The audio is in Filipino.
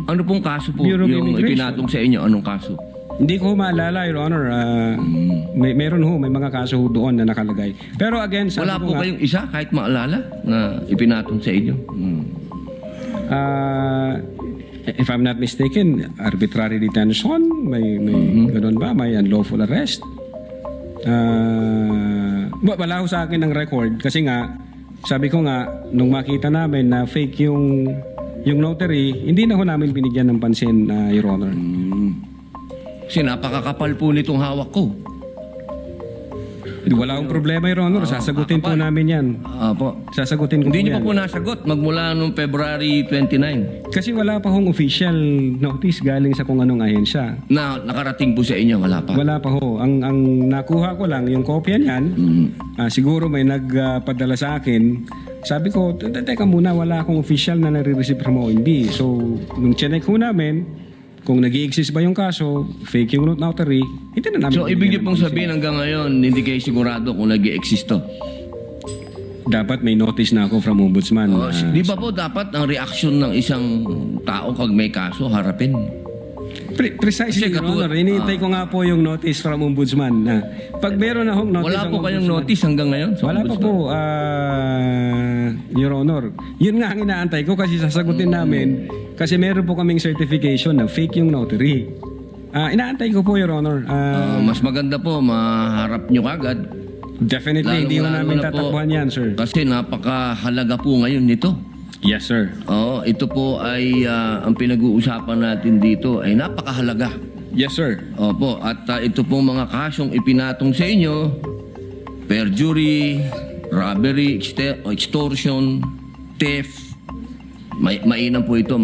Ano pong kaso po Bureau of yung Immigration. ipinatong sa inyo? Anong kaso? Hindi ko maalala, Your Honor. Meron may mga kaso doon na nakalagay. Pero again, sabi Wala ko po nga, kayong isa kahit maalala na ipinatong sa inyo? if I'm not mistaken, arbitrary detention, may ganun ba? May unlawful arrest? Wala ho sa akin ang record kasi nga, sabi ko nga, nung makita namin na fake yung notary, hindi na ho namin binigyan ng pansin, Your Honor. Kasi napakakapal po nitong hawak ko. Wala akong problema, Your Honor. Sasagutin po namin yan. Po. Sasagutin ko Hindi po niyo yan. pa po nasagot magmula noong February 29 Kasi wala pa hong official notice galing sa kung anong ahensya. na nakarating po sa inyo. Wala pa. Wala pa ho. Ang nakuha ko lang, yung kopya niyan, siguro may nagpadala sa akin. Sabi ko, teka muna, wala akong official na nare-receive from OMB. So, nung chinek ho namin, kung nag-i-exist ba yung kaso, fake yung notary, hindi na namin. So, ibig niyo binigyan ng pong pansin. sabihin hanggang ngayon, hindi kayo sigurado kung nag-i-exist to? Dapat may notice na ako from Ombudsman. Di ba po dapat ang reaksyon ng isang tao kag may kaso, harapin? Precisely, Kasi Your Honor. Hinihintay ko nga po yung notice from Ombudsman. Na pag meron na hong notice Wala ang po kayong Ombudsman- notice hanggang ngayon? sa Wala pa Ombudsman? po, Your Honor. Yun nga ang inaantay ko kasi sasagutin namin kasi meron po kaming certification na fake yung notary. Inaantay ko po, Your Honor. Mas maganda po, maharap nyo kagad. Definitely, hindi ko Lalong-lalo namin na po, tatakbuhan yan, sir. Kasi napakahalaga po ngayon nito. Yes, sir. Oo, ito po ay ang pinag-uusapan natin dito ay napakahalaga. Yes, sir. Opo, at ito pong mga kasong ipinatong sa inyo, perjury, robbery, extortion, theft, mainam po ito,